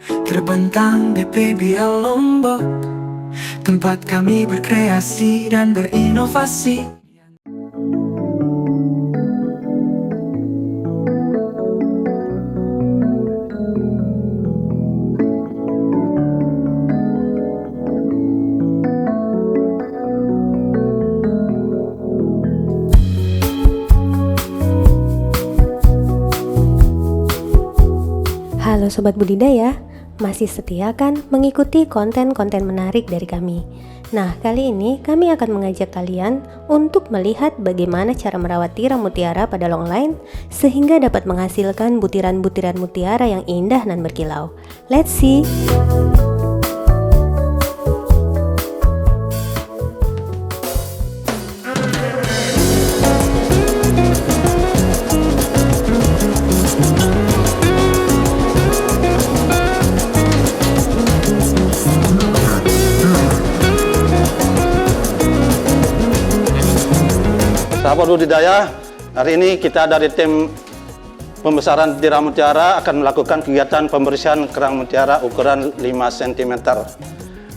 terbentang di PBL Lombok, tempat kami berkreasi dan berinovasi. Halo Sobat Budidaya, masih setia kan mengikuti konten-konten menarik dari kami? Nah, kali ini kami akan mengajak kalian untuk melihat bagaimana cara merawat tiram mutiara pada longline sehingga dapat menghasilkan butiran-butiran mutiara yang indah dan berkilau. Let's see! Sahabat budidaya, hari ini kita dari tim pembesaran tiram mutiara akan melakukan kegiatan pembersihan kerang mutiara ukuran 5 cm.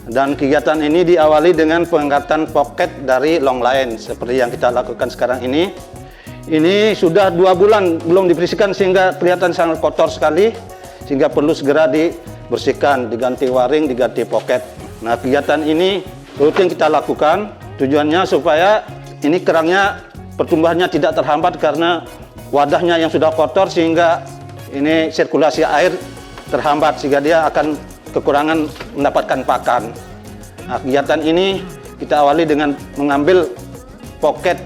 Dan kegiatan ini diawali dengan pengangkatan pocket dari longline seperti yang kita lakukan sekarang ini. Ini sudah 2 bulan belum dibersihkan sehingga kelihatan sangat kotor sekali, sehingga perlu segera dibersihkan, diganti waring, diganti pocket. Nah, kegiatan ini rutin kita lakukan, tujuannya supaya ini kerangnya pertumbuhannya tidak terhambat karena wadahnya yang sudah kotor, sehingga ini sirkulasi air terhambat sehingga dia akan kekurangan mendapatkan pakan. Nah, kegiatan ini kita awali dengan mengambil pocket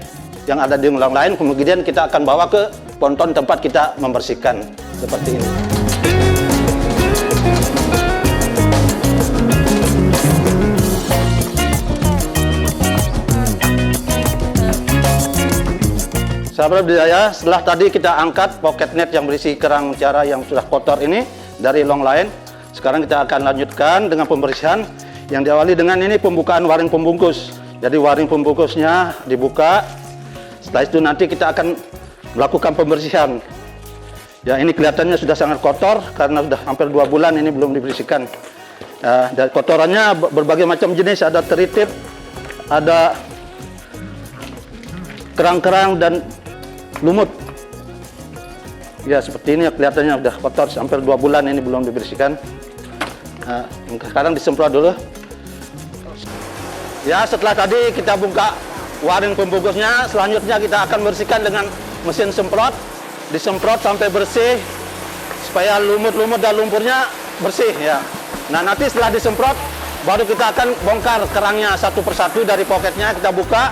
yang ada di longline, kemudian kita akan bawa ke ponton tempat kita membersihkan seperti ini. Sahabat budidaya, setelah tadi kita angkat pocket net yang berisi kerang mutiara yang sudah kotor ini dari longline, sekarang kita akan lanjutkan dengan pembersihan yang diawali dengan ini pembukaan waring pembungkus. Jadi waring pembungkusnya dibuka. Setelah itu nanti kita akan melakukan pembersihan. Ya, ini kelihatannya sudah sangat kotor karena sudah hampir 2 bulan ini belum dibersihkan. Dan kotorannya berbagai macam jenis, ada teritip, ada kerang-kerang dan lumut. Ya, seperti ini kelihatannya sudah kotor, hampir 2 bulan ini belum dibersihkan. Nah, sekarang disemprot dulu. Ya, setelah tadi kita buka waring pembungkusnya, selanjutnya kita akan bersihkan dengan mesin semprot. Disemprot sampai bersih supaya lumut-lumut dan lumpurnya bersih ya. Nah, nanti setelah disemprot baru kita akan bongkar kerangnya satu persatu dari poketnya, kita buka.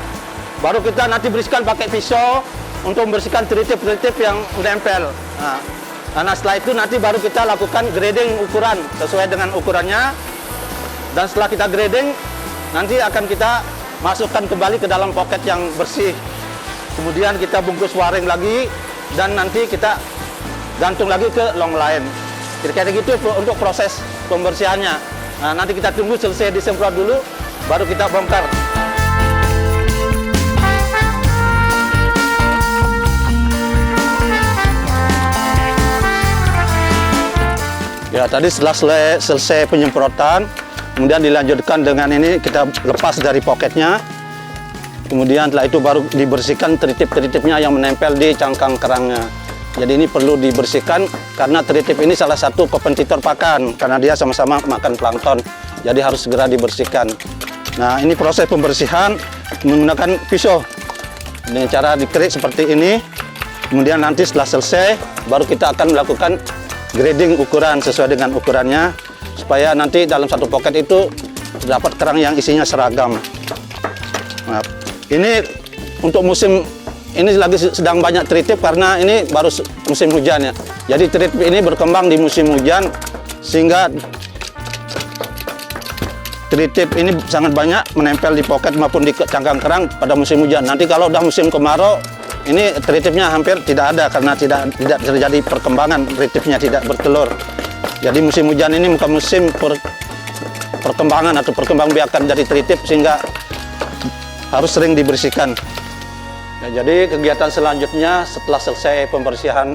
Baru kita nanti bersihkan pakai pisau untuk membersihkan teritip-teritip yang menempel. Nah, setelah itu nanti baru kita lakukan grading ukuran sesuai dengan ukurannya. Dan setelah kita grading, nanti akan kita masukkan kembali ke dalam pocket yang bersih. Kemudian kita bungkus waring lagi dan nanti kita gantung lagi ke longline. Kira-kira gitu untuk proses pembersihannya. Nah, nanti kita tunggu selesai disemprot dulu, baru kita bongkar. Ya, tadi setelah selesai penyemprotan, kemudian dilanjutkan dengan ini kita lepas dari poketnya. Kemudian setelah itu baru dibersihkan teritip-teritipnya yang menempel di cangkang kerangnya. Jadi ini perlu dibersihkan karena teritip ini salah satu kompetitor pakan karena dia sama-sama makan plankton. Jadi harus segera dibersihkan. Nah, ini proses pembersihan menggunakan pisau dengan cara dikerik seperti ini. Kemudian nanti setelah selesai baru kita akan melakukan grading ukuran sesuai dengan ukurannya supaya nanti dalam satu poket itu dapat kerang yang isinya seragam. Nah, ini untuk musim ini lagi sedang banyak teritip karena ini baru musim hujan ya. Jadi teritip ini berkembang di musim hujan sehingga teritip ini sangat banyak menempel di poket maupun di cangkang kerang pada musim hujan. Nanti kalau udah musim kemarau, ini teritipnya hampir tidak ada karena tidak terjadi perkembangan, teritipnya tidak bertelur. Jadi musim hujan ini bukan musim perkembangan atau perkembangbiakan dari teritip sehingga harus sering dibersihkan. Ya, jadi kegiatan selanjutnya setelah selesai pembersihan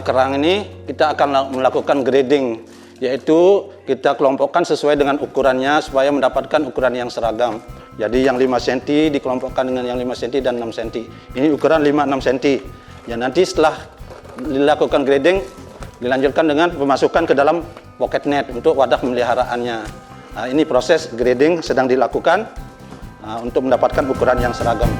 kerang ini kita akan melakukan grading. yaitu kita kelompokkan sesuai dengan ukurannya supaya mendapatkan ukuran yang seragam. Jadi yang 5 cm dikelompokkan dengan yang 5 cm dan 6 cm. Ini ukuran 5-6 cm. Ya, nanti setelah dilakukan grading, dilanjutkan dengan pemasukan ke dalam pocket net untuk wadah pemeliharaannya. Nah, ini proses grading sedang dilakukan untuk mendapatkan ukuran yang seragam.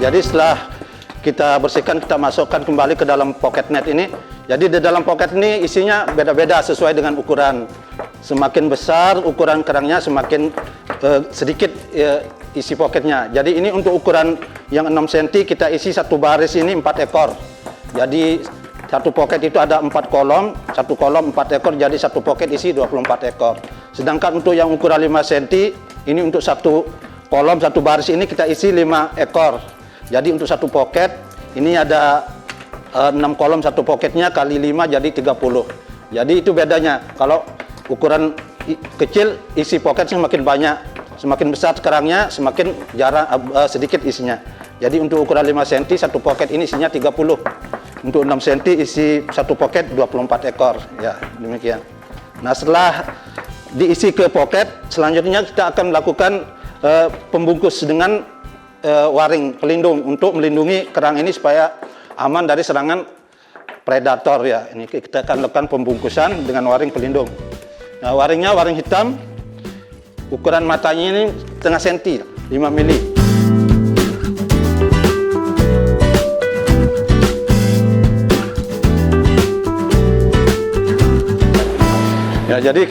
Jadi setelah kita bersihkan, kita masukkan kembali ke dalam pocket net ini. Jadi di dalam pocket ini isinya beda-beda sesuai dengan ukuran. Semakin besar ukuran kerangnya, semakin sedikit isi pocketnya. Jadi ini untuk ukuran yang 6 cm kita isi satu baris ini 4 ekor. Jadi satu pocket itu ada 4 kolom, satu kolom 4 ekor, jadi satu pocket isi 24 ekor. Sedangkan untuk yang ukuran 5 cm, ini untuk satu kolom, satu baris ini kita isi 5 ekor. Jadi untuk satu pocket ini ada 6 kolom, satu pocketnya kali 5 jadi 30. Jadi itu bedanya. Kalau ukuran kecil isi pocketnya semakin banyak, semakin besar kerangnya semakin jarang sedikit isinya. Jadi untuk ukuran 5 cm satu pocket ini isinya 30. Untuk 6 cm isi satu pocket 24 ekor. Ya, demikian. Nah, setelah diisi ke pocket, selanjutnya kita akan melakukan pembungkus dengan waring pelindung untuk melindungi kerang ini supaya aman dari serangan predator ya. Ini kita akan lakukan pembungkusan dengan waring pelindung. Nah, waringnya waring hitam, ukuran matanya ini setengah senti, 5 mili. Ya, jadi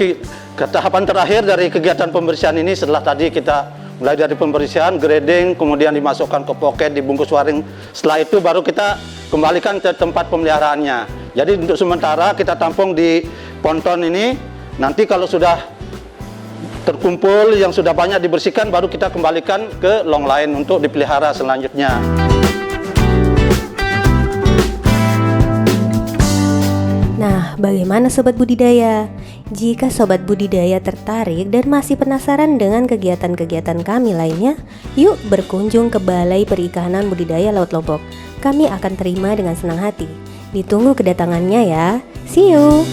ke tahapan terakhir dari kegiatan pembersihan ini setelah tadi kita mulai dari pembersihan, grading, kemudian dimasukkan ke pocket, dibungkus waring. Setelah itu baru kita kembalikan ke tempat pemeliharaannya. Jadi untuk sementara kita tampung di ponton ini. Nanti kalau sudah terkumpul yang sudah banyak dibersihkan, baru kita kembalikan ke long line untuk dipelihara selanjutnya. Nah, bagaimana sobat budidaya? Jika sobat budidaya tertarik dan masih penasaran dengan kegiatan-kegiatan kami lainnya, yuk berkunjung ke Balai Perikanan Budidaya Laut Lombok. Kami akan terima dengan senang hati. Ditunggu kedatangannya ya. See you.